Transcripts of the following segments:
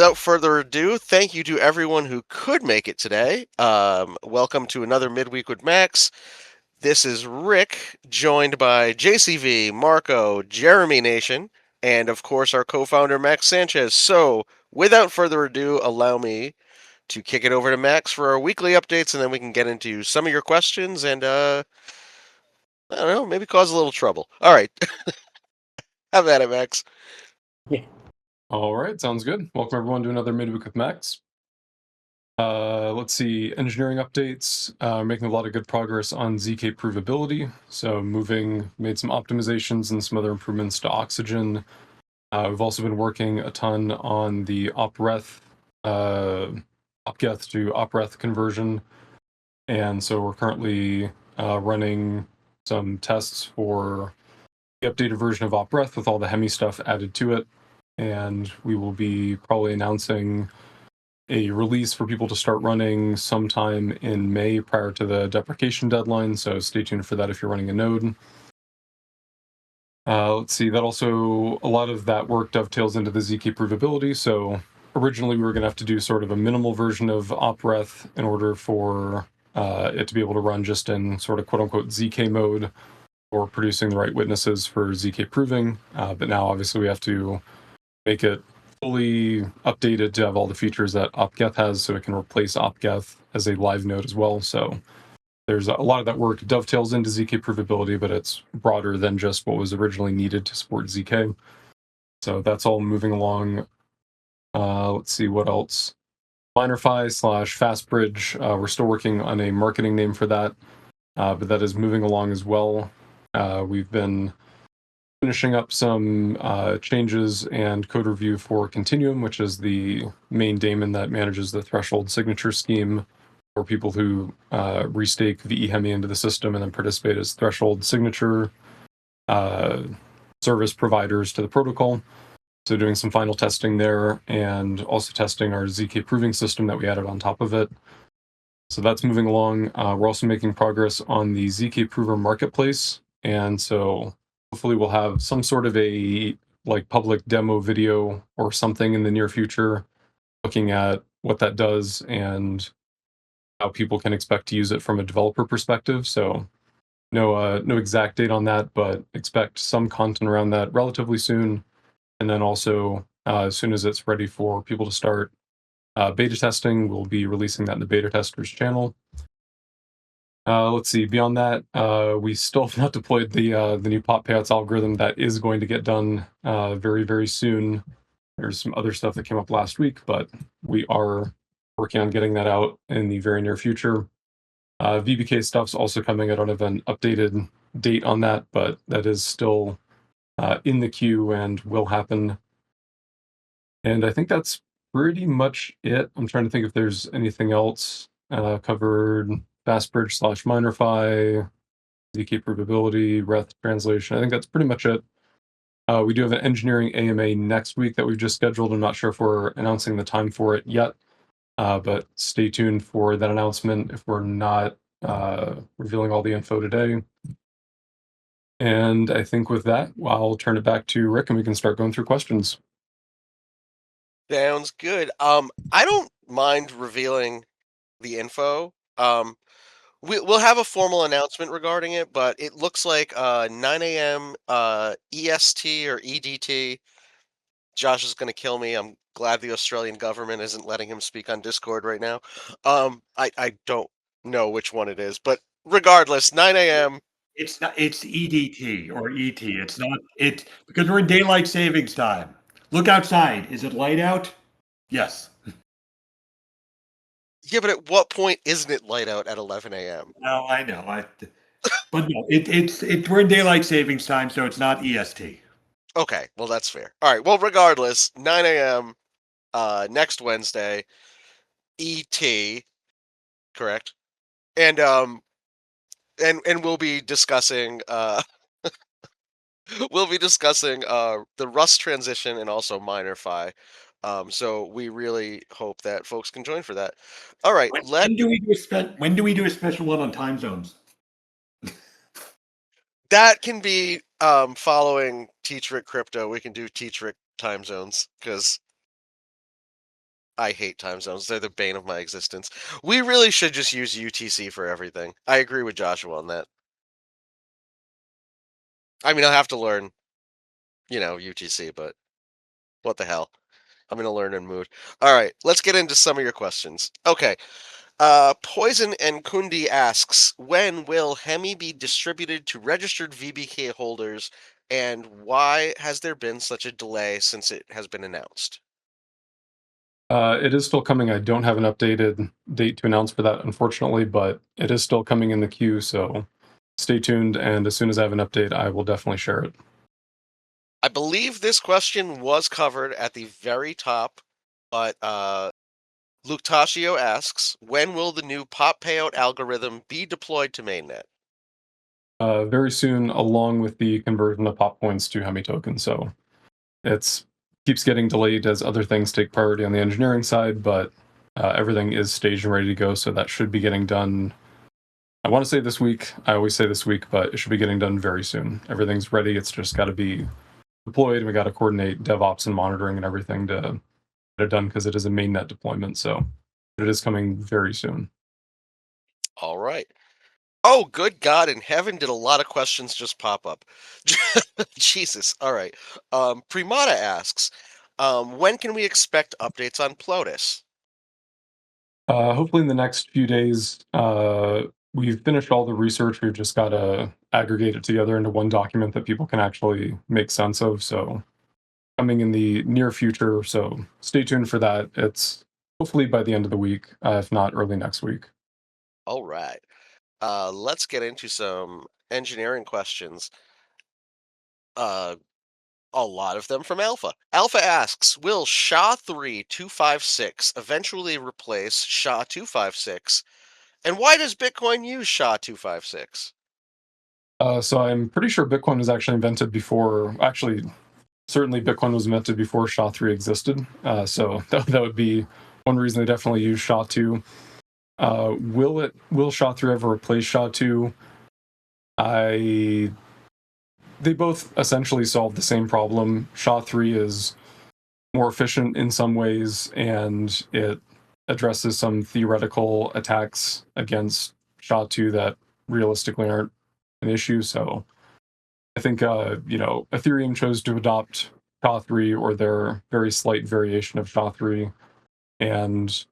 without further ado, thank you to everyone who could make it today. Welcome to another Midweek with Max. This is Rick, joined by JCV, Marco, Jeremy Nation, and of course our co-founder Max Sanchez. So, without further ado, allow me to kick it over to Max for our weekly updates, and then we can get into some of your questions and I don't know, maybe cause a little trouble. All right, have at it, Max. Yeah. All right, sounds good. Welcome everyone to another Midweek with Max. Let's see, engineering updates. Making a lot of good progress on ZK provability. So made some optimizations and some other improvements to Oxygen. We've also been working a ton on the op-reth, op-geth to op-reth conversion. And so we're currently running some tests for the updated version of op-reth with all the Hemi stuff added to it. And we will be probably announcing a release for people to start running sometime in May prior to the deprecation deadline, so stay tuned for that if you're running a node. Let's see, a lot of that work dovetails into the ZK provability, so originally we were going to have to do sort of a minimal version of op-reth in order for it to be able to run just in sort of quote-unquote ZK mode or producing the right witnesses for ZK proving, but now obviously we have to make it fully updated to have all the features that op-geth has, so it can replace op-geth as a live node as well. So there's a lot of that work dovetails into ZK provability, but it's broader than just what was originally needed to support ZK. So that's all moving along. Let's see what else. Minerfi/Fastbridge. We're still working on a marketing name for that, but that is moving along as well. We've been finishing up some changes and code review for Continuum, which is the main daemon that manages the threshold signature scheme for people who restake VE Hemi into the system and then participate as threshold signature service providers to the protocol. So doing some final testing there and also testing our ZK proving system that we added on top of it. So that's moving along. We're also making progress on the ZK Prover marketplace. And so hopefully we'll have some sort of a public demo video or something in the near future looking at what that does and how people can expect to use it from a developer perspective. So no exact date on that, but expect some content around that relatively soon. And then also as soon as it's ready for people to start beta testing, we'll be releasing that in the beta testers channel. Let's see. Beyond that, we still have not deployed the new pop payouts algorithm. That is going to get done very, very soon. There's some other stuff that came up last week, but we are working on getting that out in the very near future. VBK stuff's also coming. I don't have an updated date on that, but that is still in the queue and will happen. And I think that's pretty much it. I'm trying to think if there's anything else covered. Fastbridge/Minerfi, ZK provability, Reth translation. I think that's pretty much it. We do have an engineering AMA next week that we've just scheduled. I'm not sure if we're announcing the time for it yet, but stay tuned for that announcement if we're not revealing all the info today. And I think with that, I'll turn it back to Rick and we can start going through questions. Sounds good. I don't mind revealing the info. We'll have a formal announcement regarding it, but it looks like 9 a.m. EST or EDT. Josh is going to kill me. I'm glad the Australian government isn't letting him speak on Discord right now. I don't know which one it is, but regardless, 9 a.m. It's not. It's EDT or ET. It's not. It because we're in daylight savings time. Look outside. Is it light out? Yes. Yeah, but at what point isn't it light out at 11 a.m.? No, I know. But no, it's we're in daylight savings time, so it's not EST. Okay, well that's fair. All right, well regardless, 9 a.m. Next Wednesday, ET, correct? And we'll be discussing we'll be discussing the Rust transition and also Minerfi. So we really hope that folks can join for that. All right, When do we do when do we do a special one on time zones? that can be following Teach Rick Crypto. We can do Teach Rick time zones because I hate time zones. They're the bane of my existence. We really should just use UTC for everything. I agree with Joshua on that. I mean, I'll have to learn, UTC, but what the hell? I'm going to learn in mood. All right, let's get into some of your questions. Okay. Poison and Kundi asks, when will Hemi be distributed to registered VBK holders, and why has there been such a delay since it has been announced? It is still coming. I don't have an updated date to announce for that, unfortunately, but it is still coming in the queue, so stay tuned, and as soon as I have an update, I will definitely share it. I believe this question was covered at the very top, but Luctatio asks, when will the new pop payout algorithm be deployed to mainnet? Very soon, along with the conversion of pop coins to Hemi tokens, so it's keeps getting delayed as other things take priority on the engineering side, but everything is staged and ready to go, so that should be getting done. I want to say this week. I always say this week, but it should be getting done very soon. Everything's ready. It's just got to be deployed, and we got to coordinate DevOps and monitoring and everything to get it done because it is a mainnet deployment. So it is coming very soon. All right. Oh, good God in heaven, did a lot of questions just pop up? Jesus. All right. Primata asks, when can we expect updates on Plotus? Hopefully, in the next few days, we've finished all the research. We've just got to aggregate it together into one document that people can actually make sense of. So coming in the near future. So stay tuned for that. It's hopefully by the end of the week, if not early next week. All right. Let's get into some engineering questions. Uh, a lot of them from Alpha. Alpha asks, will SHA-3 256 eventually replace SHA-256? And why does Bitcoin use SHA-256? So I'm pretty sure Bitcoin was actually invented before. Actually, certainly Bitcoin was invented before SHA-3 existed. So that would be one reason they definitely use SHA-2. Will SHA-3 ever replace SHA-2? I They both essentially solve the same problem. SHA-3 is more efficient in some ways, and it addresses some theoretical attacks against SHA-2 that realistically aren't an issue. So I think Ethereum chose to adopt SHA-3 or their very slight variation of SHA-3, and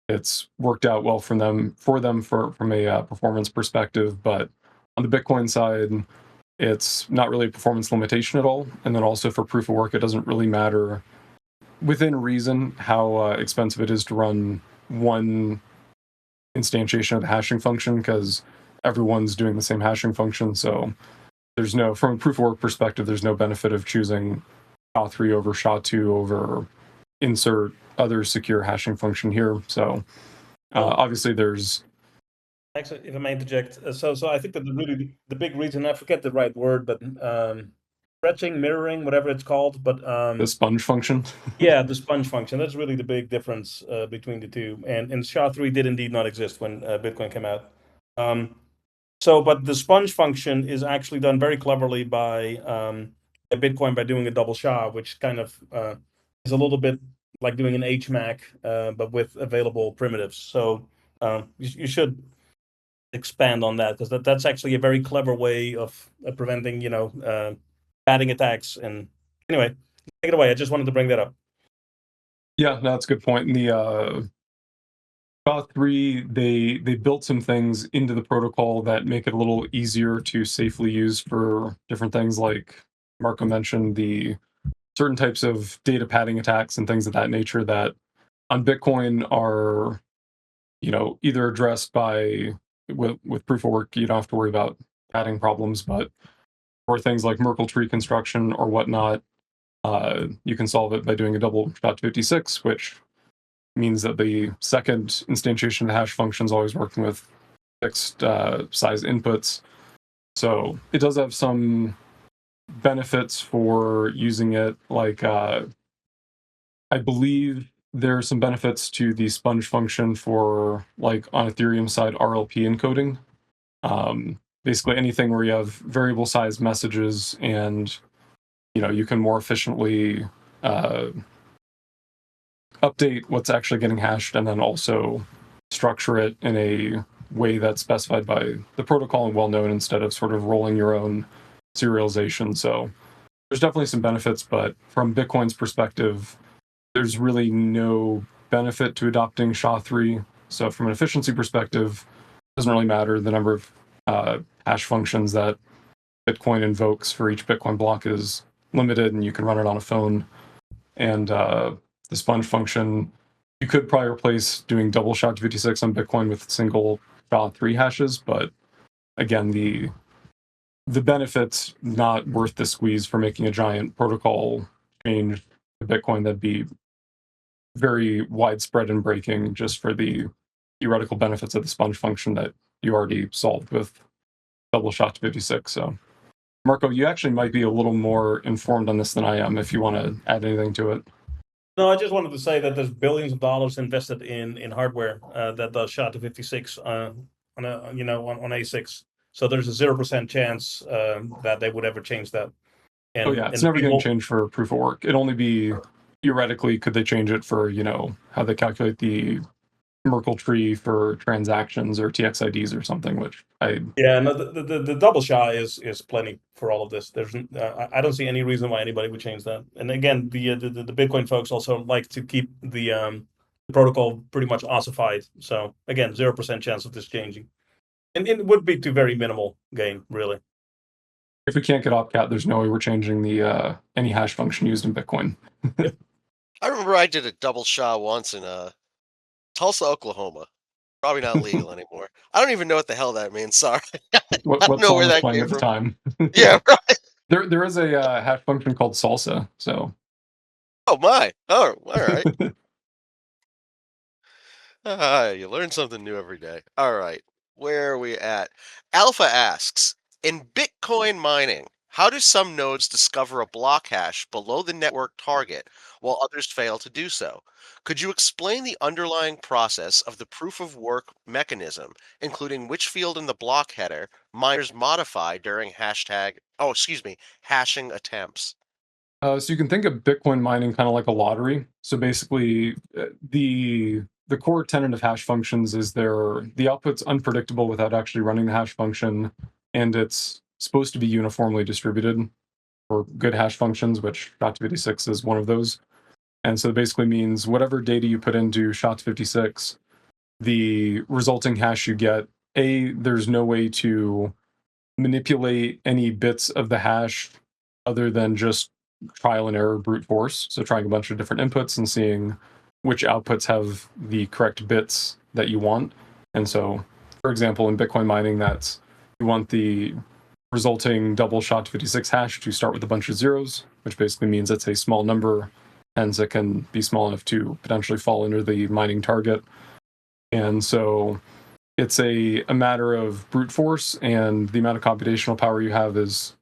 it's worked out well from from a performance perspective. But on the Bitcoin side, it's not really a performance limitation at all. And then also for proof of work, it doesn't really matter within reason how expensive it is to run one instantiation of the hashing function because everyone's doing the same hashing function. So from a proof of work perspective, there's no benefit of choosing SHA-3 over SHA-2 over insert other secure hashing function here. So obviously there's. Actually, if I may interject, so I think that the big reason, I forget the right word, but stretching, mirroring, whatever it's called, but The sponge function. yeah, the sponge function. That's really the big difference between the two. And SHA-3 did indeed not exist when Bitcoin came out. But the sponge function is actually done very cleverly by Bitcoin by doing a double SHA, which kind of is a little bit like doing an HMAC, but with available primitives. So you should expand on that because that's actually a very clever way of preventing, padding attacks. And anyway, take it away. I just wanted to bring that up. Yeah, no, that's a good point. In the SHA-3, they built some things into the protocol that make it a little easier to safely use for different things, like Marco mentioned, the certain types of data padding attacks and things of that nature that on Bitcoin are, either addressed with proof of work. You don't have to worry about padding problems, but for things like Merkle tree construction or whatnot, you can solve it by doing a double SHA-256, which means that the second instantiation of the hash function is always working with fixed size inputs. So it does have some benefits for using it. Like I believe there are some benefits to the sponge function for, like, on Ethereum side, RLP encoding. Basically anything where you have variable size messages and you can more efficiently update what's actually getting hashed and then also structure it in a way that's specified by the protocol and well known instead of sort of rolling your own serialization. So there's definitely some benefits, but from Bitcoin's perspective, there's really no benefit to adopting SHA-3. So from an efficiency perspective, it doesn't really matter. The number of hash functions that Bitcoin invokes for each Bitcoin block is limited, and you can run it on a phone. And the sponge function, you could probably replace doing double SHA-256 on Bitcoin with single SHA-3 hashes, but again, the benefits not worth the squeeze for making a giant protocol change to Bitcoin that'd be very widespread and breaking just for the theoretical benefits of the sponge function that you already solved with double SHA-256. So, Marco, you actually might be a little more informed on this than I am if you want to add anything to it. No, I just wanted to say that there's billions of dollars invested in hardware that does SHA-256 on ASICs. So there's a 0% chance that they would ever change that. And, it's never getting changed for proof of work. It'd only be theoretically could they change it for how they calculate the Merkle tree for transactions or TXIDs or something, which the double SHA is plenty for all of this. There's I don't see any reason why anybody would change that. And again, the Bitcoin folks also like to keep the protocol pretty much ossified. So again, 0% chance of this changing, and it would be to very minimal gain, really. If we can't get op-geth, there's no way we're changing the any hash function used in Bitcoin. I remember I did a double SHA once in Tulsa, Oklahoma. Probably not legal anymore. I don't even know what the hell that means. Sorry. What know song where was that playing came at the from. time? Yeah, right. There is a hash function called salsa. So. Oh my! Oh, all right. You learn something new every day. All right, where are we at? Alpha asks, in Bitcoin mining, how do some nodes discover a block hash below the network target while others fail to do so? Could you explain the underlying process of the proof of work mechanism, including which field in the block header miners modify during hashing attempts? So you can think of Bitcoin mining kind of like a lottery. So basically, the core tenet of hash functions is the output's unpredictable without actually running the hash function, and it's supposed to be uniformly distributed for good hash functions, which SHA-256 is one of those. And so it basically means whatever data you put into SHA-256, the resulting hash you get, there's no way to manipulate any bits of the hash other than just trial and error brute force. So trying a bunch of different inputs and seeing which outputs have the correct bits that you want. And so, for example, in Bitcoin mining, you want the resulting double SHA-256 hash to start with a bunch of zeros, which basically means it's a small number, hence it can be small enough to potentially fall under the mining target. And so it's a matter of brute force, and the amount of computational power you have is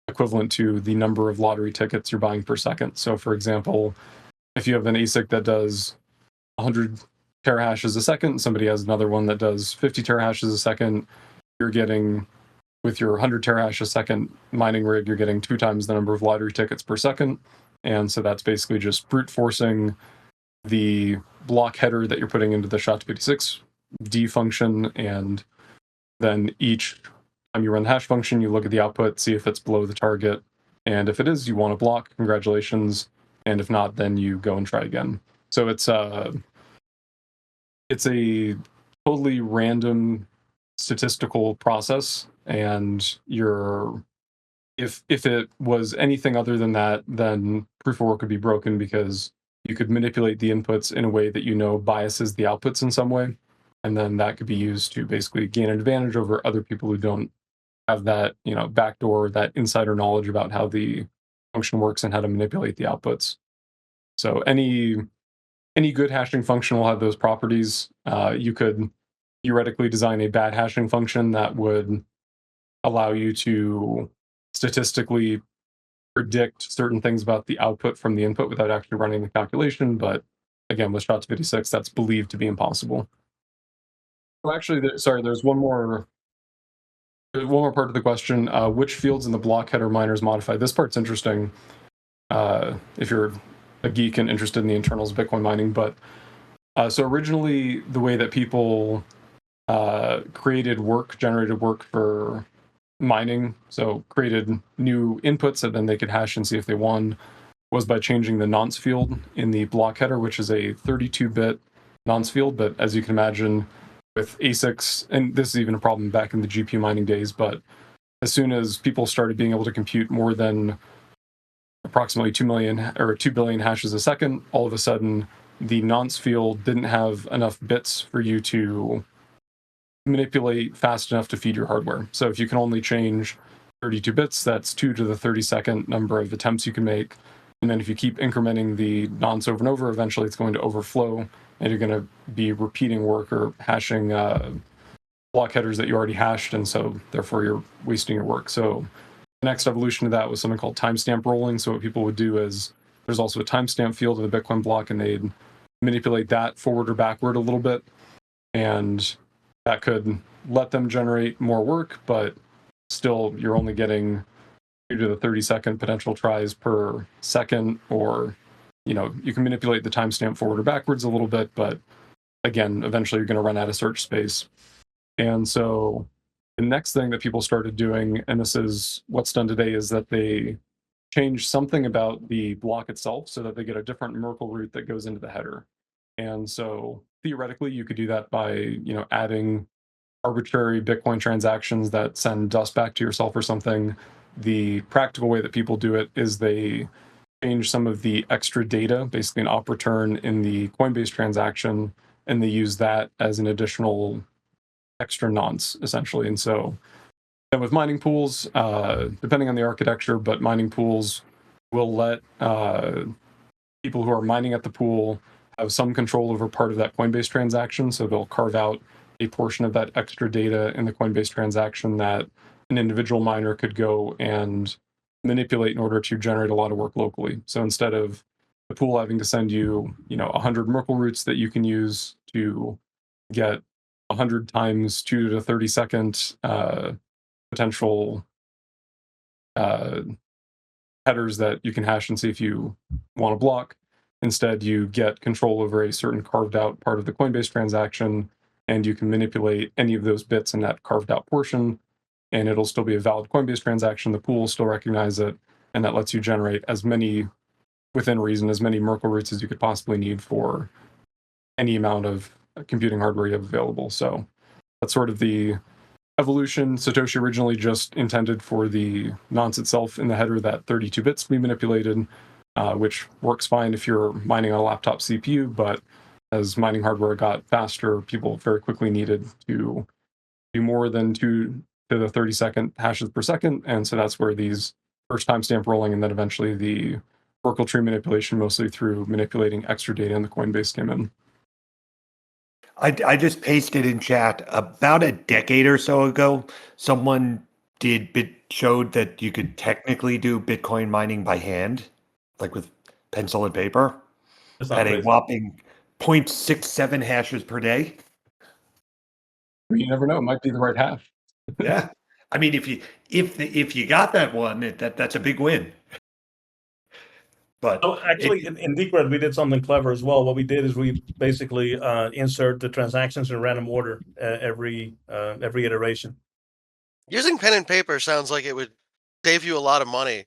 equivalent to the number of lottery tickets you're buying per second. So, for example, if you have an ASIC that does 100 terahashes a second, somebody has another one that does 50 terahashes a second, you're getting, with your 100 terahash a second mining rig, you're getting 2 times the number of lottery tickets per second. And so that's basically just brute forcing the block header that you're putting into the SHA-256 D function, and then each time you run the hash function, you look at the output, see if it's below the target, and if it is, you want to block, congratulations, and if not, then you go and try again. So it's a totally random statistical process, and if it was anything other than that, then proof of work would be broken because you could manipulate the inputs in a way that biases the outputs in some way. And then that could be used to basically gain an advantage over other people who don't have that, backdoor, that insider knowledge about how the function works and how to manipulate the outputs. So any good hashing function will have those properties. You could theoretically design a bad hashing function that would allow you to statistically predict certain things about the output from the input without actually running the calculation. But again, with SHA-256, that's believed to be impossible. Well, actually, there's one more part of the question. Which fields in the block header miners modify? This part's interesting. If you're geek and interested in the internals of Bitcoin mining. But so originally, the way that people generated work for mining, so created new inputs that then they could hash and see if they won, was by changing the nonce field in the block header, which is a 32-bit nonce field. But as you can imagine, with ASICs, and this is even a problem back in the GPU mining days, but as soon as people started being able to compute more than approximately 2 million or 2 billion hashes a second, all of a sudden the nonce field didn't have enough bits for you to manipulate fast enough to feed your hardware. So if you can only change 32 bits, that's 2 to the 32nd number of attempts you can make. And then if you keep incrementing the nonce over and over, eventually it's going to overflow and you're going to be repeating work or hashing block headers that you already hashed. And so therefore you're wasting your work. So the next evolution of that was something called timestamp rolling. So what people would do is there's also a timestamp field in the Bitcoin block, and they'd manipulate that forward or backward a little bit. And that could let them generate more work, but still you're only getting 2 to the 32nd potential tries per second, or you can manipulate the timestamp forward or backwards a little bit, but again, eventually you're going to run out of search space. And so the next thing that people started doing, and this is what's done today, is that they change something about the block itself so that they get a different Merkle root that goes into the header. And so theoretically, you could do that by adding arbitrary Bitcoin transactions that send dust back to yourself or something. The practical way that people do it is they change some of the extra data, basically an op return in the Coinbase transaction, and they use that as an additional extra nonce, essentially. And so then with mining pools, depending on the architecture, but mining pools will let people who are mining at the pool have some control over part of that Coinbase transaction. So they'll carve out a portion of that extra data in the Coinbase transaction that an individual miner could go and manipulate in order to generate a lot of work locally. So instead of the pool having to send you, 100 Merkle roots that you can use to get 100 times 2 to the 32nd potential headers that you can hash and see if you want to block. Instead, you get control over a certain carved out part of the Coinbase transaction, and you can manipulate any of those bits in that carved out portion, and it'll still be a valid Coinbase transaction. The pool will still recognize it, and that lets you generate as many, within reason, as many Merkle roots as you could possibly need for any amount of computing hardware you have available. So that's sort of the evolution. Satoshi originally just intended for the nonce itself in the header, that 32 bits to be manipulated, which works fine if you're mining on a laptop CPU, but as mining hardware got faster, people very quickly needed to do more than 2 to the 32nd hashes per second, and so that's where these first timestamp rolling and then eventually the Oracle tree manipulation, mostly through manipulating extra data in the Coinbase, came in. I just pasted in chat about a decade or so ago, someone showed that you could technically do Bitcoin mining by hand, like with pencil and paper, at a whopping 0.67 hashes per day. You never know; it might be the right hash. Yeah, I mean, if you got that one, that's a big win. But actually, in Decred, we did something clever as well. What we did is we basically insert the transactions in random order every iteration. Using pen and paper sounds like it would save you a lot of money,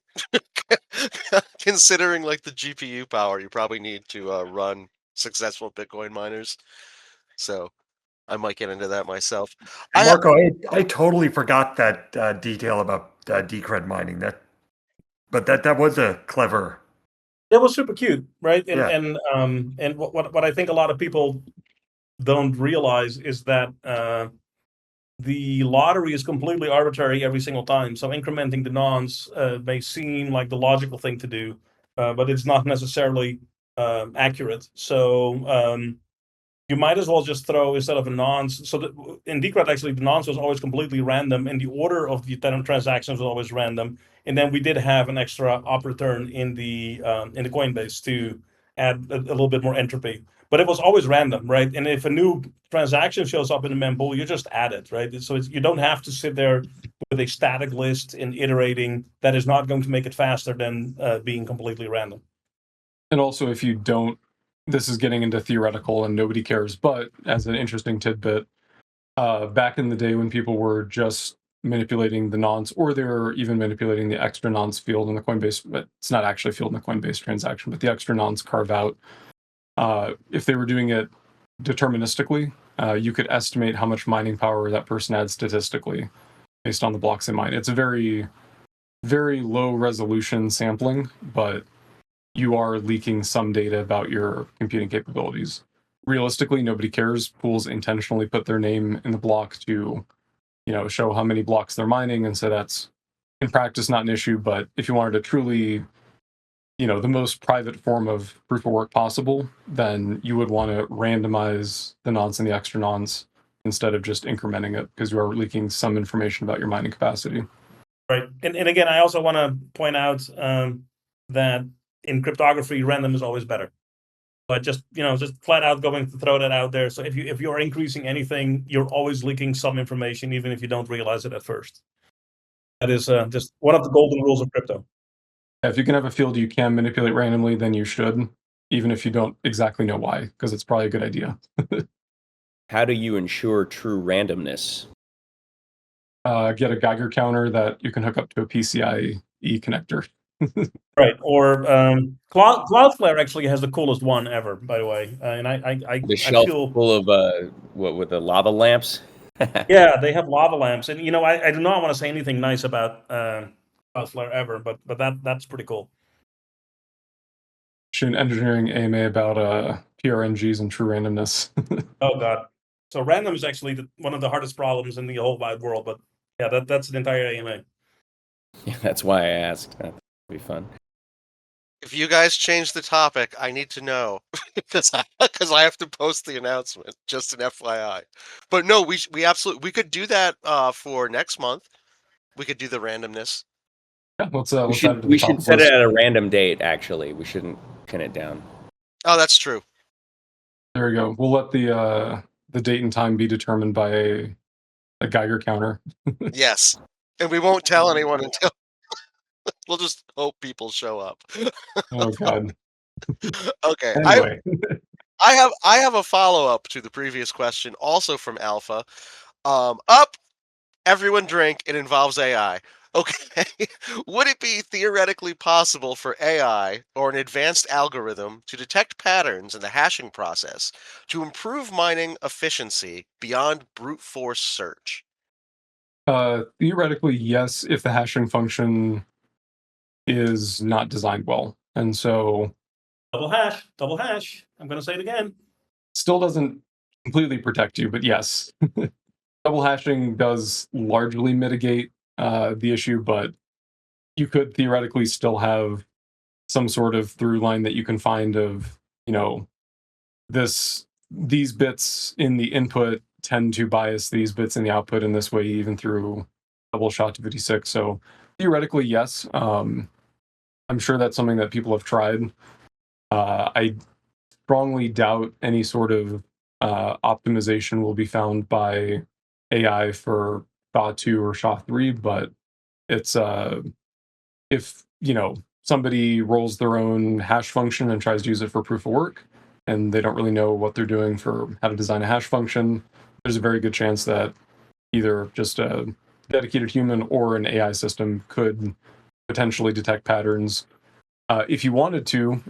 considering like the GPU power you probably need to run successful Bitcoin miners. So I might get into that myself. Marco, I totally forgot that detail about Decred mining. But that was a clever. It was super cute, right? And Yeah. and what I think a lot of people don't realize is that the lottery is completely arbitrary every single time. So incrementing the nonce may seem like the logical thing to do, but it's not necessarily accurate. So you might as well just throw, instead of a nonce. So in Decred, actually, the nonce was always completely random, and the order of the transactions was always random. And then we did have an extra op return in the Coinbase to add a little bit more entropy. But it was always random, right? And if a new transaction shows up in the mempool, you just add it, right? So you don't have to sit there with a static list and iterating. That is not going to make it faster than being completely random. And also, if you don't, this is getting into theoretical and nobody cares, but as an interesting tidbit, back in the day when people were just manipulating the nonce, or they're even manipulating the extra nonce field in the Coinbase, but it's not actually a field in the Coinbase transaction, but the extra nonce carve out, if they were doing it deterministically, you could estimate how much mining power that person had statistically based on the blocks they mine. It's a very, very low resolution sampling, but you are leaking some data about your computing capabilities. Realistically, nobody cares. Pools intentionally put their name in the block to, show how many blocks they're mining, and so that's in practice not an issue. But if you wanted to truly, the most private form of proof of work possible, then you would want to randomize the nonce and the extra nonce instead of just incrementing it, because you are leaking some information about your mining capacity. Right. And again, I also want to point out that in cryptography, random is always better. But just flat out going to throw that out there. So if you're increasing anything, you're always leaking some information, even if you don't realize it at first. That is just one of the golden rules of crypto. If you can have a field you can manipulate randomly, then you should, even if you don't exactly know why, because it's probably a good idea. How do you ensure true randomness? Get a Geiger counter that you can hook up to a PCIe connector. Right. Or Cloudflare actually has the coolest one ever, by the way. And The shelf feel full of what with the lava lamps? yeah, they have lava lamps, and I do not want to say anything nice about Cloudflare ever, but that's pretty cool. Machine engineering AMA about PRNGs and true randomness. Oh god. So random is actually one of the hardest problems in the whole wide world, but yeah, that's an entire AMA. Yeah, that's why I asked. That'd be fun. If you guys change the topic, I need to know because I have to post the announcement. Just an FYI. But no, we absolutely could do that for next month. We could do the randomness. Yeah, let's We add it to the we top should set list. it at a random date. Actually, we shouldn't pin it down. Oh, that's true. There we go. We'll let the date and time be determined by a Geiger counter. Yes, and we won't tell anyone until we'll just hope people show up. Oh god. Okay. Anyway. I have a follow-up to the previous question, also from Alpha. Up, everyone drink, it involves AI. Okay. Would it be theoretically possible for AI or an advanced algorithm to detect patterns in the hashing process to improve mining efficiency beyond brute force search? Theoretically, yes, if the hashing function is not designed well. And so Double hash. I'm going to say it again. still doesn't completely protect you, but yes. Double hashing does largely mitigate the issue, but you could theoretically still have some sort of through line that you can find of, these bits in the input tend to bias these bits in the output in this way, even through double SHA-256. So theoretically, yes. I'm sure that's something that people have tried. I strongly doubt any sort of optimization will be found by AI for SHA-2 or SHA-3, but it's if somebody rolls their own hash function and tries to use it for proof of work, and they don't really know what they're doing for how to design a hash function, there's a very good chance that either just a dedicated human or an AI system could potentially detect patterns. If you wanted to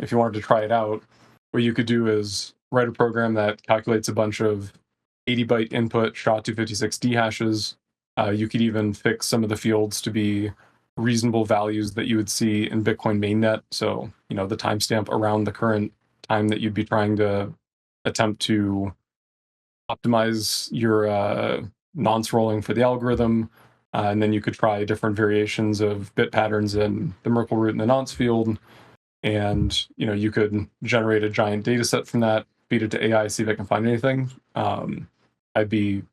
try it out, what you could do is write a program that calculates a bunch of 80-byte input SHA-256D hashes. You could even fix some of the fields to be reasonable values that you would see in Bitcoin mainnet. So, the timestamp around the current time that you'd be trying to attempt to optimize your nonce rolling for the algorithm. And then you could try different variations of bit patterns in the Merkle root and the nonce field. And, you could generate a giant data set from that, feed it to AI, see if it can find anything. I'd be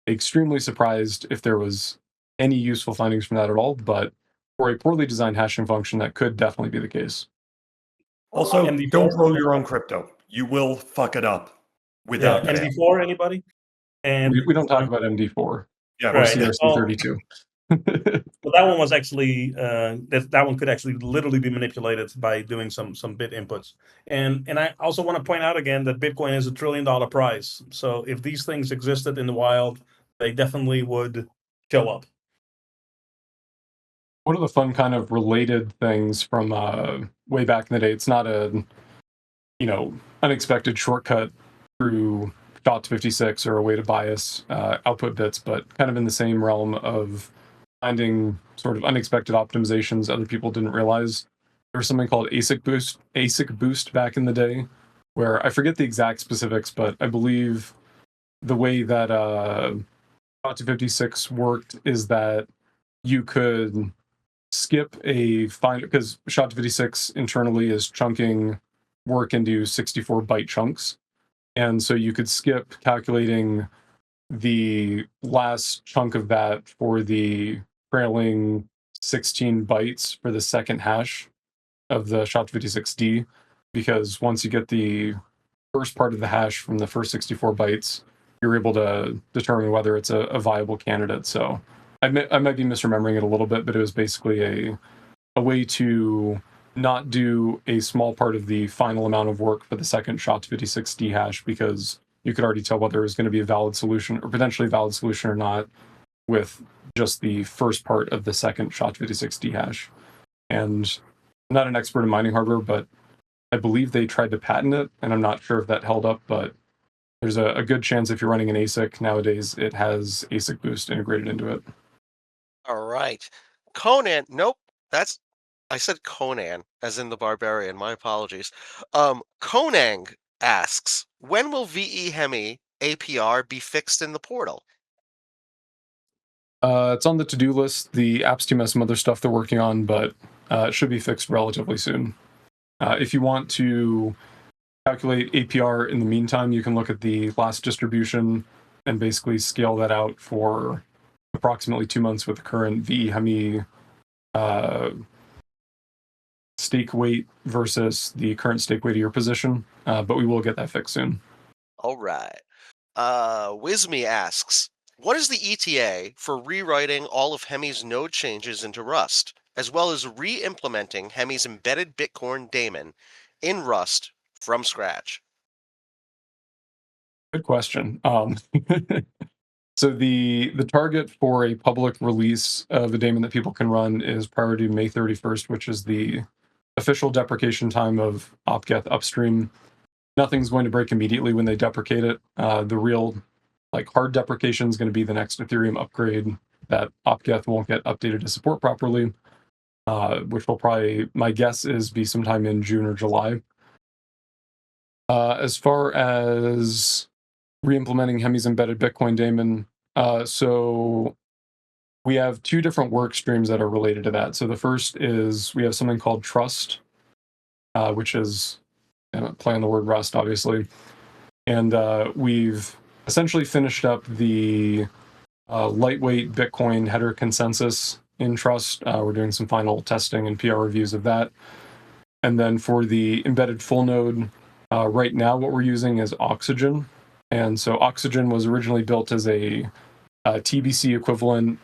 extremely surprised if there was any useful findings from that at all, but for a poorly designed hashing function, that could definitely be the case. Also, MD4? don't roll your own crypto. You will fuck it up without fail. MD4, anybody? And We don't talk about MD4 Yeah, or right. CRC32. that one was actually that one could actually literally be manipulated by doing some bit inputs. And I also want to point out again that Bitcoin is $1 trillion prize. So if these things existed in the wild, they definitely would show up. One of the fun kind of related things from way back in the day, it's not a unexpected shortcut through SHA-256 or a way to bias output bits, but kind of in the same realm of finding sort of unexpected optimizations other people didn't realize. There was something called ASIC boost back in the day, where I forget the exact specifics, but I believe the way that SHA-256 worked is that you could skip a final, because SHA-256 internally is chunking work into 64 byte chunks. And so you could skip calculating the last chunk of that for the trailing 16 bytes for the second hash of the SHA-256D, because once you get the first part of the hash from the first 64 bytes, you're able to determine whether it's a viable candidate. So I might be misremembering it a little bit, but it was basically a way to not do a small part of the final amount of work for the second SHA-256D hash, because you could already tell whether it was going to be a valid solution or potentially a valid solution or not with just the first part of the second SHA-256D hash. And I'm not an expert in mining hardware, but I believe they tried to patent it, and I'm not sure if that held up, but there's a good chance if you're running an ASIC nowadays, it has ASIC boost integrated into it. All right. Conan, nope. I said Conan, as in the barbarian. My apologies. Conang asks, when will VE Hemi APR be fixed in the portal? It's on the to-do list. The apps team has some other stuff they're working on, but it should be fixed relatively soon. If you want to calculate APR in the meantime, you can look at the last distribution and basically scale that out for approximately 2 months with the current VE Hemi stake weight versus the current stake weight of your position. But we will get that fixed soon. All right. Wisme asks, what is the ETA for rewriting all of Hemi's node changes into Rust, as well as re-implementing Hemi's embedded Bitcoin daemon in Rust from scratch? Good question. So the target for a public release of a daemon that people can run is prior to May 31st, which is the official deprecation time of op-geth upstream. Nothing's going to break immediately when they deprecate it. The real hard deprecation is going to be the next Ethereum upgrade that op-geth won't get updated to support properly, which will probably, my guess is, be sometime in June or July. As far as re-implementing Hemi's embedded Bitcoin daemon, so we have 2 different work streams that are related to that. So the first is we have something called Trust, which is play on the word Rust, obviously. And we've essentially finished up the lightweight Bitcoin header consensus in Trust. We're doing some final testing and PR reviews of that. And then for the embedded full node, right now what we're using is Oxygen. And so Oxygen was originally built as a TBC equivalent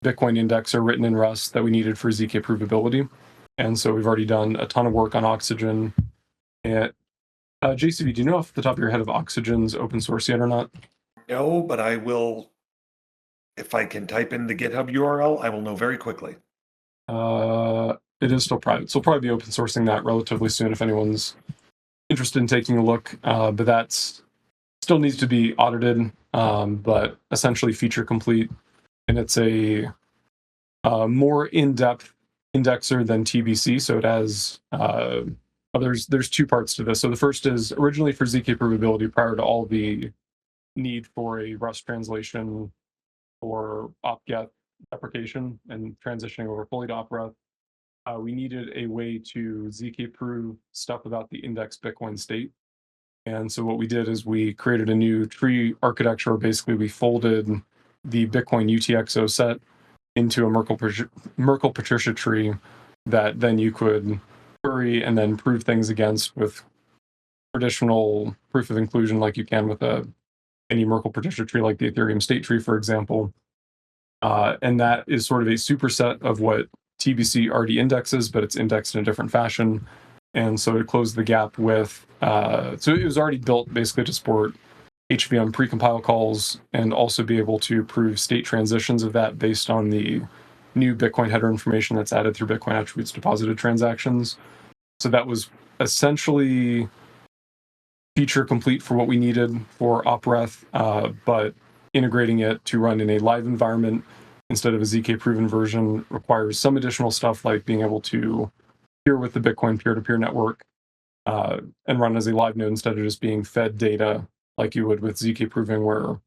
Bitcoin indexer written in Rust that we needed for ZK provability. And so we've already done a ton of work on Oxygen. And JCV, do you know off the top of your head if Oxygen's open source yet or not? No, but I will. If I can type in the GitHub URL, I will know very quickly. It is still private, so we'll probably be open sourcing that relatively soon if anyone's interested in taking a look. But that's still needs to be audited, but essentially feature complete, and it's a more in-depth indexer than TBC. So it has there's 2 parts to this. So the first is originally for ZK provability, prior to all the need for a Rust translation for op-geth deprecation and transitioning over fully to op-reth. We needed a way to ZK prove stuff about the index Bitcoin state. And so what we did is we created a new tree architecture where basically we folded the Bitcoin UTXO set into a Merkle-Patricia tree that then you could query and then prove things against with traditional proof of inclusion like you can with any Merkle-Patricia tree like the Ethereum state tree, for example. And that is sort of a superset of what TBC already indexes, but it's indexed in a different fashion. And so it closed the gap with, so it was already built basically to support HVM precompile calls and also be able to prove state transitions of that based on the new Bitcoin header information that's added through Bitcoin attributes deposited transactions. So that was essentially feature complete for what we needed for op-reth, but integrating it to run in a live environment instead of a ZK proven version requires some additional stuff like being able to peer with the Bitcoin peer-to-peer network and run as a live node instead of just being fed data like you would with ZK proving, where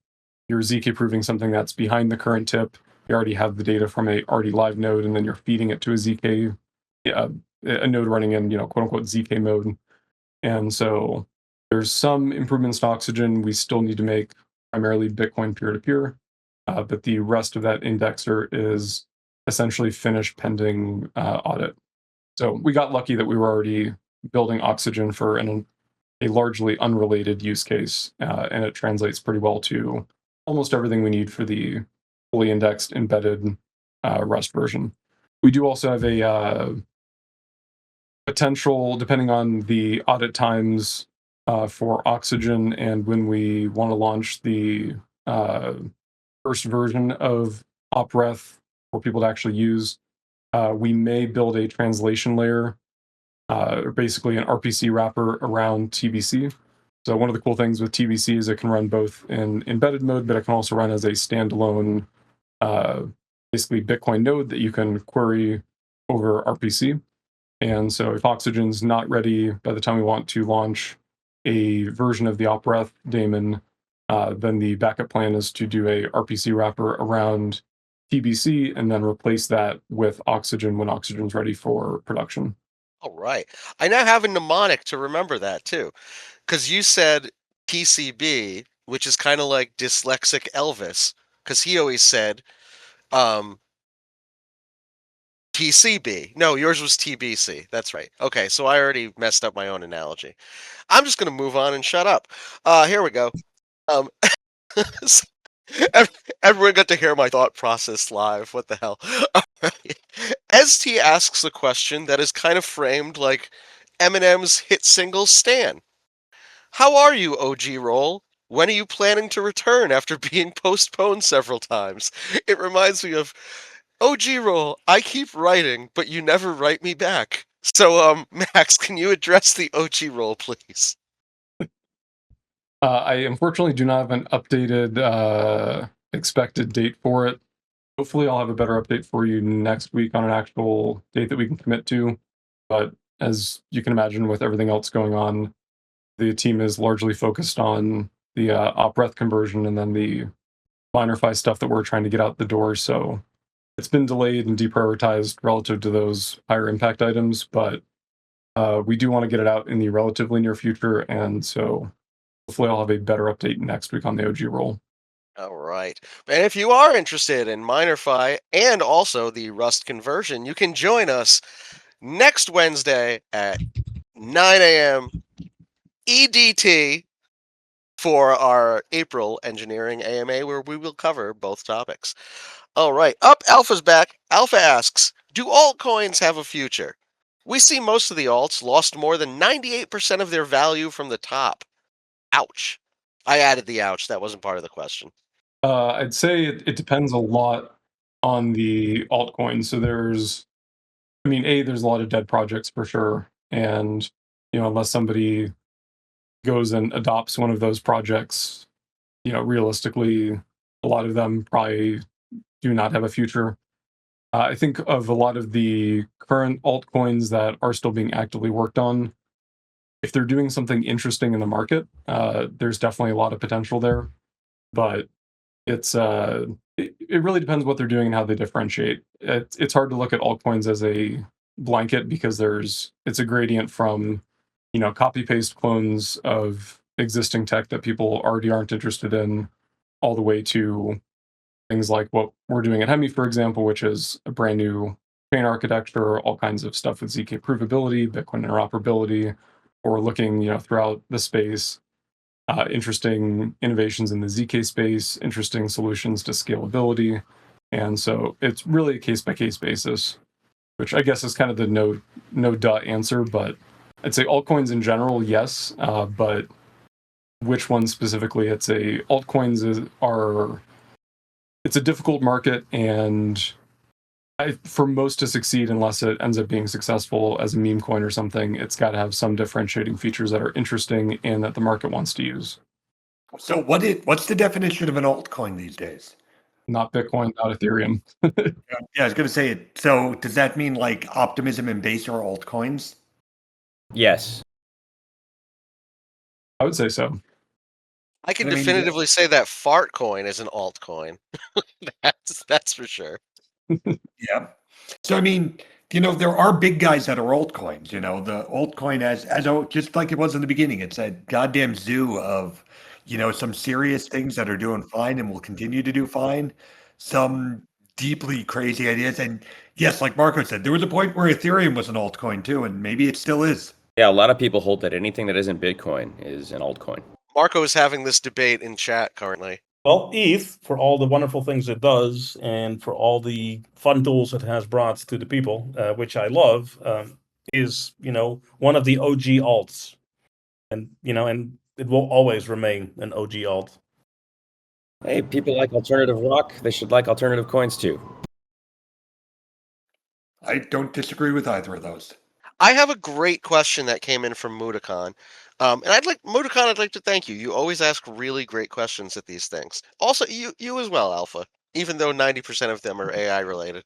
you're ZK proving something that's behind the current tip. You already have the data from a already live node, and then you're feeding it to a ZK, a node running in, quote unquote ZK mode. And so there's some improvements to Oxygen. We still need to make primarily Bitcoin peer-to-peer, but the rest of that indexer is essentially finished pending audit. So we got lucky that we were already building Oxygen for a largely unrelated use case, and it translates pretty well to almost everything we need for the fully indexed embedded Rust version. We do also have a potential, depending on the audit times for Oxygen and when we want to launch the first version of op-reth for people to actually use, we may build a translation layer, or basically an RPC wrapper around TBC. So one of the cool things with TBC is it can run both in embedded mode, but it can also run as a standalone, basically Bitcoin node that you can query over RPC. And so if Oxygen's not ready by the time we want to launch a version of the op-reth daemon, then the backup plan is to do a RPC wrapper around TBC and then replace that with Oxygen when Oxygen's ready for production. All right. I now have a mnemonic to remember that too, because you said TCB, which is kind of like dyslexic Elvis, because he always said TCB. No, yours was TBC. That's right. Okay, so I already messed up my own analogy. I'm just going to move on and shut up. Here we go. Um, everyone got to hear my thought process live. What the hell? ST asks a question that is kind of framed like Eminem's hit single Stan. How are you, OG Roll? When are you planning to return after being postponed several times? It reminds me of OG Roll. I keep writing, but you never write me back. So, Max, can you address the OG Roll, please? I unfortunately do not have an updated expected date for it. Hopefully, I'll have a better update for you next week on an actual date that we can commit to. But as you can imagine, with everything else going on, the team is largely focused on the op-reth conversion and then the minerify stuff that we're trying to get out the door. So it's been delayed and deprioritized relative to those higher impact items, but we do want to get it out in the relatively near future. And so hopefully I'll have a better update next week on the OG roll. All right. And if you are interested in minerify and also the Rust conversion, you can join us next Wednesday at 9 a.m. EDT for our April engineering AMA, where we will cover both topics. All right. Up, Alpha's back. Alpha asks, do altcoins have a future? We see most of the alts lost more than 98% of their value from the top. Ouch. I added the ouch. That wasn't part of the question. I'd say it depends a lot on the altcoin. So there's a lot of dead projects for sure. And, unless somebody goes and adopts one of those projects, realistically, a lot of them probably do not have a future. I think of a lot of the current altcoins that are still being actively worked on. If they're doing something interesting in the market, there's definitely a lot of potential there. But it really depends what they're doing and how they differentiate. It's hard to look at altcoins as a blanket because it's a gradient from copy paste clones of existing tech that people already aren't interested in, all the way to things like what we're doing at Hemi, for example, which is a brand new chain architecture, all kinds of stuff with ZK provability, Bitcoin interoperability, or looking throughout the space. Interesting innovations in the ZK space, interesting solutions to scalability. And so it's really a case-by-case basis, which I guess is kind of the no duh answer, but I'd say altcoins in general, yes, but which ones specifically? It's a difficult market, and for most to succeed, unless it ends up being successful as a meme coin or something, it's got to have some differentiating features that are interesting and that the market wants to use. So what's the definition of an altcoin these days? Not Bitcoin, not Ethereum. Yeah, I was going to say it. So does that mean like Optimism and Base are altcoins? Yes. I would say so. I can I mean, definitively say that fart coin is an altcoin. That's for sure. yeah. So I mean, there are big guys that are altcoins. The altcoin just like it was in the beginning. It's a goddamn zoo of, some serious things that are doing fine and will continue to do fine. Some deeply crazy ideas. And yes, like Marco said, there was a point where Ethereum was an altcoin too, and maybe it still is. Yeah, a lot of people hold that anything that isn't Bitcoin is an altcoin. Marco is having this debate in chat currently. Well, ETH, for all the wonderful things it does and for all the fun tools it has brought to the people, which I love, is one of the OG alts, and it will always remain an OG alt. Hey, people like alternative rock. They should like alternative coins too. I don't disagree with either of those. I have a great question that came in from Mudakon. And I'd like to thank you. You always ask really great questions at these things. Also, you as well, Alpha, even though 90% of them are AI related.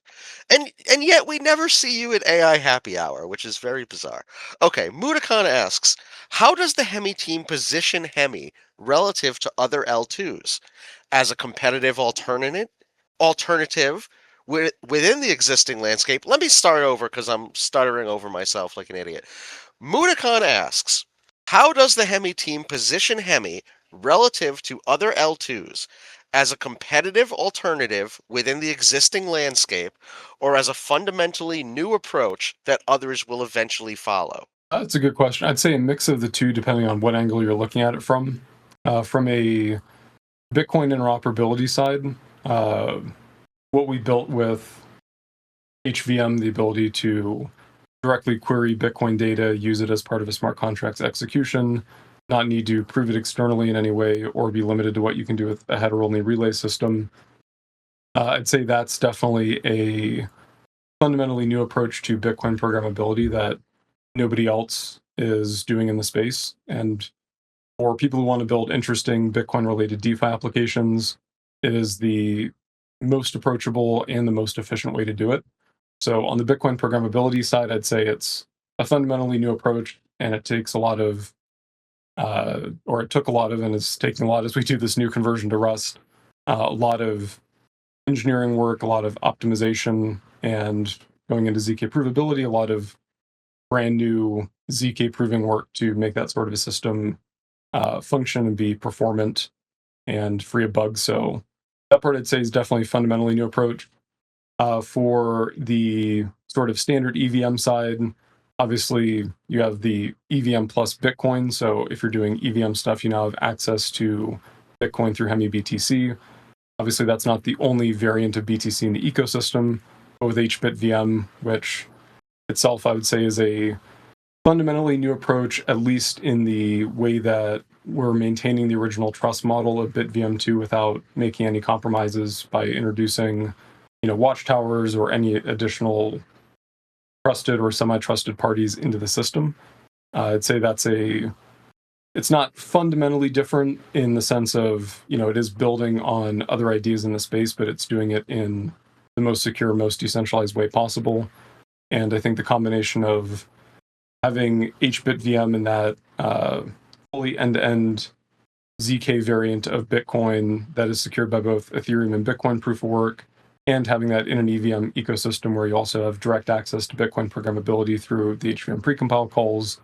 And yet we never see you at AI Happy Hour, which is very bizarre. Okay, Mudakon asks, how does the Hemi team position Hemi relative to other L2s? As a competitive alternative within the existing landscape. Let me start over because I'm stuttering over myself like an idiot. Mudakon asks, how does the Hemi team position Hemi relative to other L2s as a competitive alternative within the existing landscape or as a fundamentally new approach that others will eventually follow? That's a good question. I'd say a mix of the two, depending on what angle you're looking at it from. From a Bitcoin interoperability side, what we built with HVM, the ability to directly query Bitcoin data, use it as part of a smart contract's execution, not need to prove it externally in any way, or be limited to what you can do with a header-only relay system. I'd say that's definitely a fundamentally new approach to Bitcoin programmability that nobody else is doing in the space. And for people who want to build interesting Bitcoin-related DeFi applications, it is the most approachable and the most efficient way to do it. So on the Bitcoin programmability side, I'd say it's a fundamentally new approach, and it takes a lot of, or it took a lot of, and it's taking a lot as we do this new conversion to Rust, a lot of engineering work, a lot of optimization, and going into ZK provability, a lot of brand new ZK proving work to make that sort of a system function and be performant and free of bugs. So that part I'd say is definitely a fundamentally new approach. For the sort of standard EVM side, obviously you have the EVM plus Bitcoin. So if you're doing EVM stuff, you now have access to Bitcoin through Hemi BTC. Obviously, that's not the only variant of BTC in the ecosystem, but with HBitVM, which itself I would say is a fundamentally new approach, at least in the way that we're maintaining the original trust model of BitVM2 without making any compromises by introducing, watchtowers or any additional trusted or semi-trusted parties into the system. I'd say it's not fundamentally different in the sense of, it is building on other ideas in the space, but it's doing it in the most secure, most decentralized way possible. And I think the combination of having HBitVM in that fully end-to-end ZK variant of Bitcoin that is secured by both Ethereum and Bitcoin proof of work, and having that in an EVM ecosystem where you also have direct access to Bitcoin programmability through the HVM precompile calls,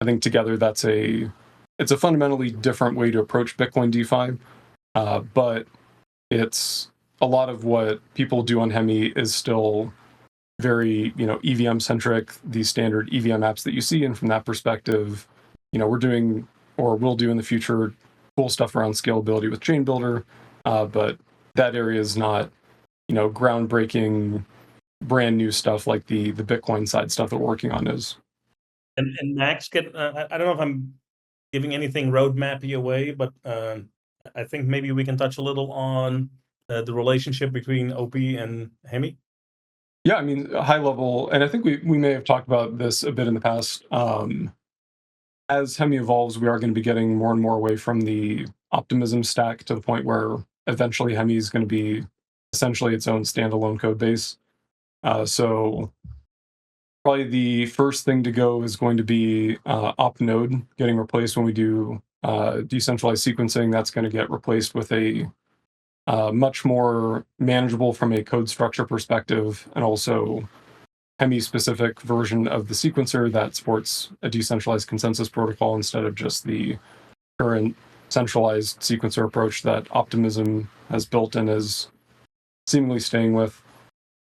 I think together it's a fundamentally different way to approach Bitcoin DeFi, but it's a lot of what people do on Hemi is still very, EVM centric, these standard EVM apps that you see. And from that perspective, we're doing, or will do in the future, cool stuff around scalability with Chain Builder, but that area is not groundbreaking, brand new stuff like the Bitcoin side stuff that we're working on is. And Max, I don't know if I'm giving anything roadmappy away, but I think maybe we can touch a little on the relationship between OP and Hemi. Yeah, I mean, high level, and I think we may have talked about this a bit in the past. As Hemi evolves, we are going to be getting more and more away from the Optimism stack to the point where eventually Hemi is going to be essentially its own standalone code base. So probably the first thing to go is going to be op node getting replaced when we do decentralized sequencing. That's going to get replaced with a much more manageable from a code structure perspective, and also Hemi-specific version of the sequencer that supports a decentralized consensus protocol instead of just the current centralized sequencer approach that Optimism has built and is seemingly staying with.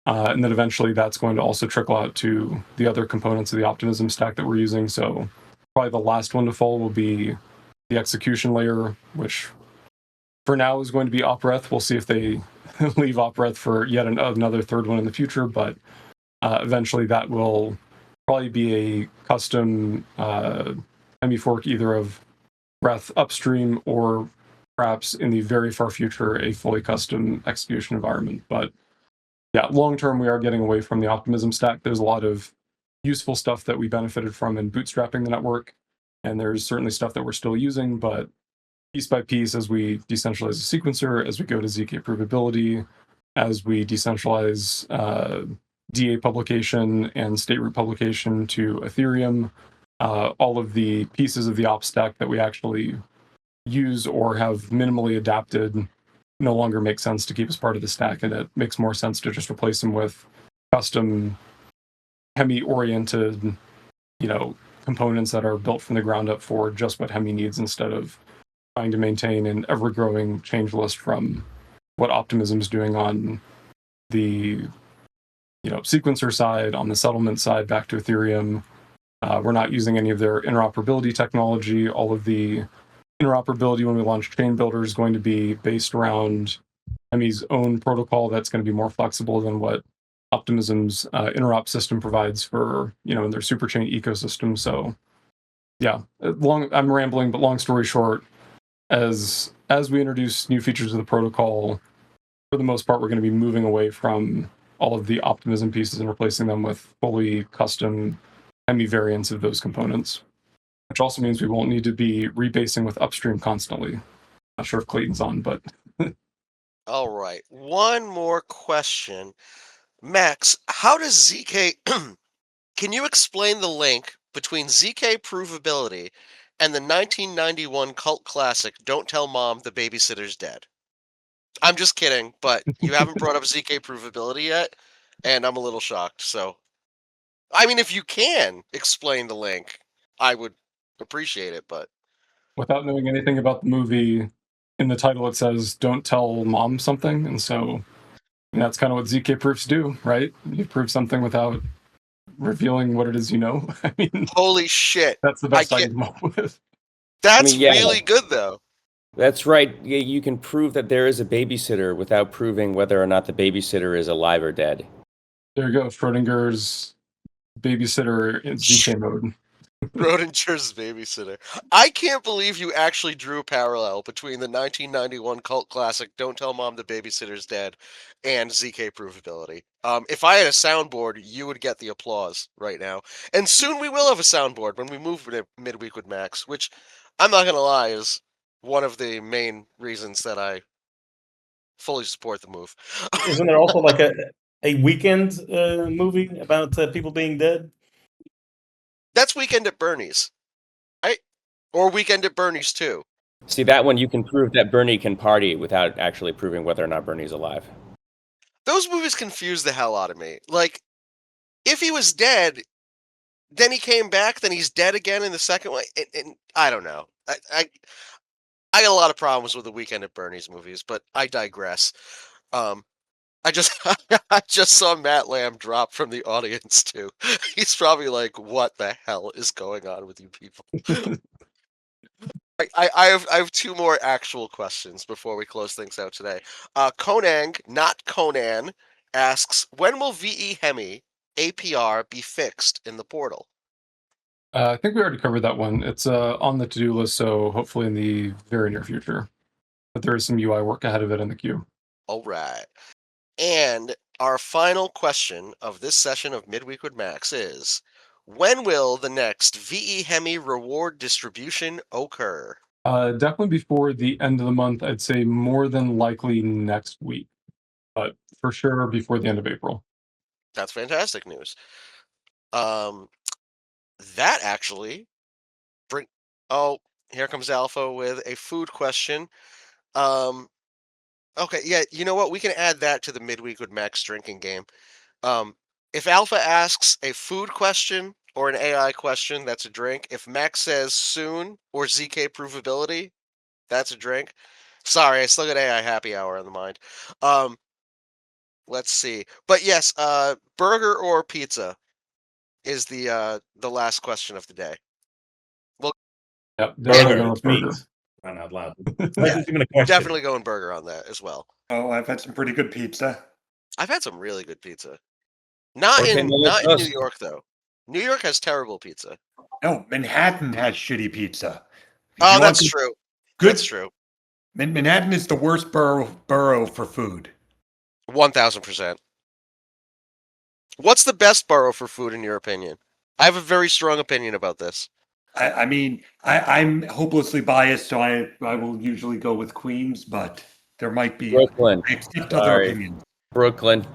And then eventually that's going to also trickle out to the other components of the Optimism stack that we're using. So probably the last one to fall will be the execution layer, which for now is going to be op-reth. We'll see if they leave op-reth for yet another third one in the future, but eventually that will probably be a custom Hemi fork either of reth upstream or perhaps in the very far future a fully custom execution environment. But yeah, long term we are getting away from the Optimism stack. There's a lot of useful stuff that we benefited from in bootstrapping the network, and there's certainly stuff that we're still using, but piece by piece, as we decentralize the sequencer, as we go to ZK provability, as we decentralize DA publication and state root publication to Ethereum, all of the pieces of the op stack that we actually use or have minimally adapted no longer make sense to keep as part of the stack, and it makes more sense to just replace them with custom Hemi-oriented, components that are built from the ground up for just what Hemi needs instead of trying to maintain an ever-growing change list from what Optimism is doing on the sequencer side, on the settlement side, back to Ethereum. We're not using any of their interoperability technology. All of the interoperability when we launch Chain Builder is going to be based around Hemi's own protocol that's going to be more flexible than what Optimism's interop system provides for, in their superchain ecosystem. So yeah, I'm rambling, but long story short, as we introduce new features of the protocol, for the most part, we're going to be moving away from all of the Optimism pieces and replacing them with fully custom Hemi variants of those components, which also means we won't need to be rebasing with upstream constantly. Not sure if Clayton's on, but All right. One more question. Max, how does ZK can you explain the link between ZK provability and the 1991 cult classic Don't Tell Mom the Babysitter's Dead? I'm just kidding, but you haven't brought up ZK provability yet, and I'm a little shocked. So, I mean, if you can explain the link, I would appreciate it, but without knowing anything about the movie, in the title it says "Don't tell mom something," and so that's kind of what ZK proofs do, right? You prove something without revealing what it is you know. I mean, holy shit. that's the best I can come up with. That's yeah. really good, though. That's right. Yeah, you can prove that there is a babysitter without proving whether or not the babysitter is alive or dead. There you go, Schrodinger's babysitter in ZK mode. Schrodinger's babysitter. I can't believe you actually drew a parallel between the 1991 cult classic "Don't Tell Mom the Babysitter's Dead" and ZK provability. If I had a soundboard, you would get the applause right now. And soon we will have a soundboard when we move to Midweek with Max, which I'm not gonna lie is one of the main reasons that I fully support the move. Isn't there also like a weekend movie about people being dead? That's Weekend at Bernie's, right? Or Weekend at Bernie's too. See, that one you can prove that Bernie can party without actually proving whether or not Bernie's alive. Those movies confuse the hell out of me. Like, if he was dead, then he came back, then he's dead again in the second one. And I don't know. I got a lot of problems with the Weekend at Bernie's movies, but I digress. I just I just saw Matt Lamb drop from the audience too. He's probably like, "What the hell is going on with you people?" I have two more actual questions before we close things out today. Konang, not Conan, asks, when will VE Hemi APR be fixed in the portal? I think we already covered that one. It's on the to-do list, so hopefully in the very near future. But there is some UI work ahead of it in the queue. All right. And our final question of this session of Midweek with Max is, when will the next VE Hemi reward distribution occur? Definitely before the end of the month. I'd say more than likely next week, but for sure before the end of April. That's fantastic news. That actually bring. Oh, here comes Alpha with a food question. Okay, yeah, you know what? We can add that to the Midweek with Max drinking game. If Alpha asks a food question or an AI question, that's a drink. If Max says soon or ZK provability, that's a drink. Sorry, I still got AI happy hour on the mind. Let's see. But yes, burger or pizza is the last question of the day. Yep, definitely Burger. going It's with burger. meat. Run out loud. Yeah, That's even a question. definitely going burger on that as well. Oh, I've had some pretty good pizza. I've had some really good pizza. Not Okay, in no, not in that's New us. York though. New York has terrible pizza. No, Manhattan has shitty pizza. If Oh, you want that's some true. good, That's true. Manhattan is the worst borough for food. 1000%. What's the best borough for food in your opinion? I have a very strong opinion about this. I mean, I'm hopelessly biased, so I will usually go with Queens, but there might be Brooklyn. I accept other Sorry. opinions. Brooklyn.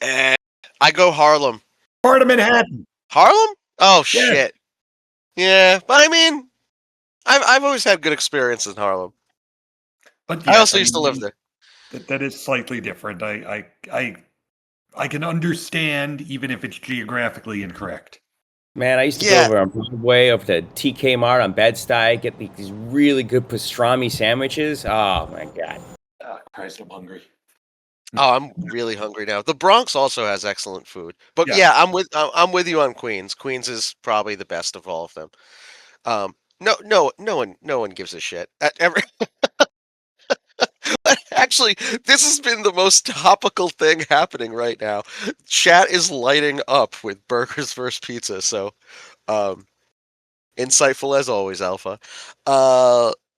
I go Harlem. Part of Manhattan. Harlem? Oh Yes. shit. Yeah, but I mean, I've always had good experiences in Harlem. But I yes, also used to live there. That is slightly different. I can understand even if it's geographically incorrect. Man, I used to Yeah. go over on Broadway over to TK Mart on Bed-Stuy, get these really good pastrami sandwiches. Oh my god. Christ, I'm hungry. Oh, I'm really hungry now. The Bronx also has excellent food, but Yeah. yeah, I'm with you on Queens. Queens is probably the best of all of them. No one gives a shit. Actually, this has been the most topical thing happening right now. Chat is lighting up with burgers versus pizza. So, insightful as always, Alpha.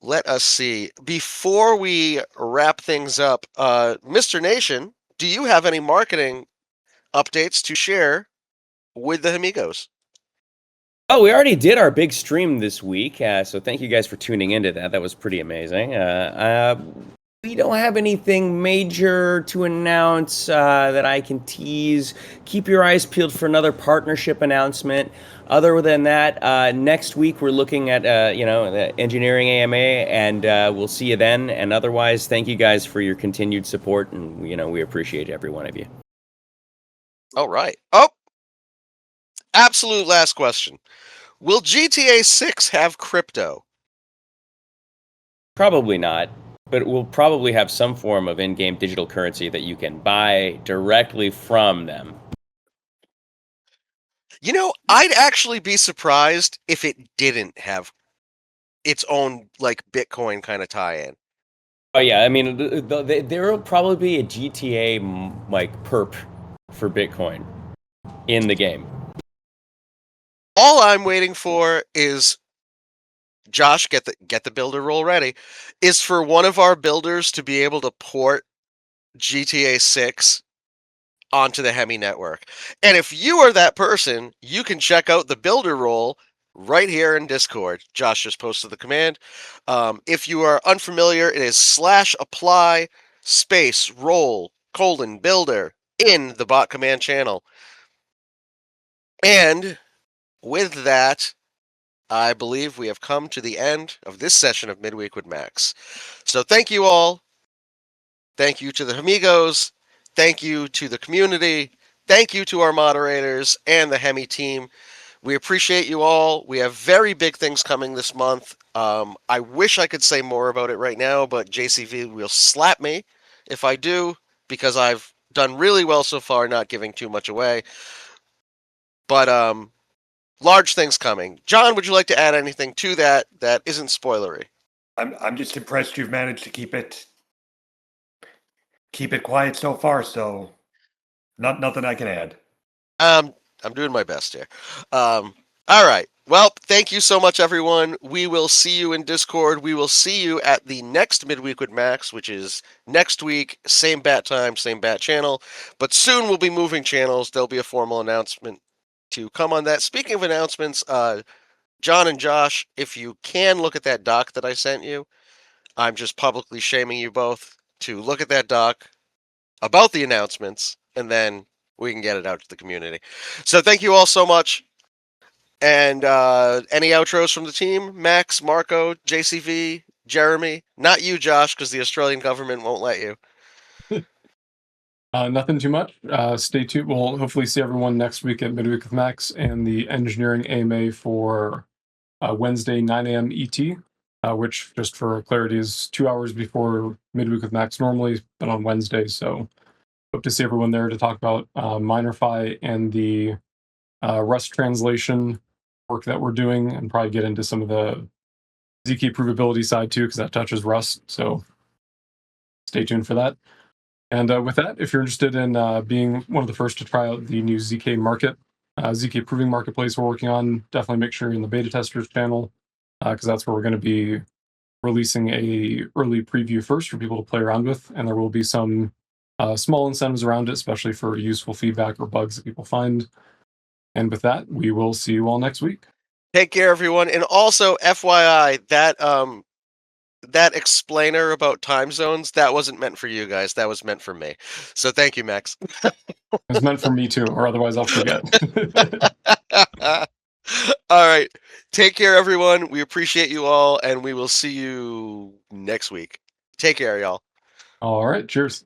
Let us see. Before we wrap things up, Mr. Nation, do you have any marketing updates to share with the Amigos? Oh, we already did our big stream this week, so thank you guys for tuning into that. That was pretty amazing. We don't have anything major to announce that I can tease. Keep your eyes peeled for another partnership announcement. Other than that, next week we're looking at the engineering AMA, and we'll see you then. And otherwise, thank you guys for your continued support, and we appreciate every one of you. All right. Oh, absolute last question. Will GTA 6 have crypto? Probably not, but we'll probably have some form of in-game digital currency that you can buy directly from them. You know, I'd actually be surprised if it didn't have its own like Bitcoin kind of tie-in. Oh yeah, I mean, there will probably be a GTA like perp for Bitcoin in the game. All I'm waiting for is Josh, get the builder roll ready. Is for one of our builders to be able to port GTA 6 onto the Hemi network. And if you are that person, you can check out the builder role right here in Discord. Josh just posted the command. If you are unfamiliar, it is /apply space role : builder in the bot command channel. And with that, I believe we have come to the end of this session of Midweek with Max. So thank you all. Thank you to the Amigos. Thank you to the community. Thank you to our moderators and the Hemi team. We appreciate you all. We have very big things coming this month. I wish I could say more about it right now, but JCV will slap me if I do, because I've done really well so far, not giving too much away. But large things coming. John, would you like to add anything to that isn't spoilery? I'm just impressed you've managed to keep it quiet so far. So, nothing I can add. I'm doing my best here. All right. Well, thank you so much, everyone. We will see you in Discord. We will see you at the next Midweek with Max, which is next week, same bat time, same bat channel. But soon we'll be moving channels. There'll be a formal announcement to come on that. Speaking of announcements, John and Josh, if you can look at that doc that I sent you, I'm just publicly shaming you both to look at that doc about the announcements, and then we can get it out to the community. So thank you all so much. And any outros from the team? Max, Marco, JCV, Jeremy? Not you, Josh, because the Australian government won't let you. Nothing too much. Stay tuned. We'll hopefully see everyone next week at Midweek with Max and the engineering AMA for Wednesday, 9 a.m. ET, which, just for clarity, is 2 hours before Midweek with Max normally, but on Wednesday. So hope to see everyone there to talk about Minerfy and the Rust translation work that we're doing, and probably get into some of the ZK provability side too, because that touches Rust. So stay tuned for that. And with that, if you're interested in being one of the first to try out the new ZK market, ZK proving marketplace we're working on, definitely make sure you're in the beta testers channel, because that's where we're going to be releasing a early preview first for people to play around with, and there will be some small incentives around it, especially for useful feedback or bugs that people find. And with that, we will see you all next week. Take care, everyone. And also, FYI, that explainer about time zones, that wasn't meant for you guys. That was meant for me. So thank you, Max. It was meant for me too, or otherwise I'll forget. All right. Take care, everyone. We appreciate you all, and we will see you next week. Take care, y'all. All right. Cheers.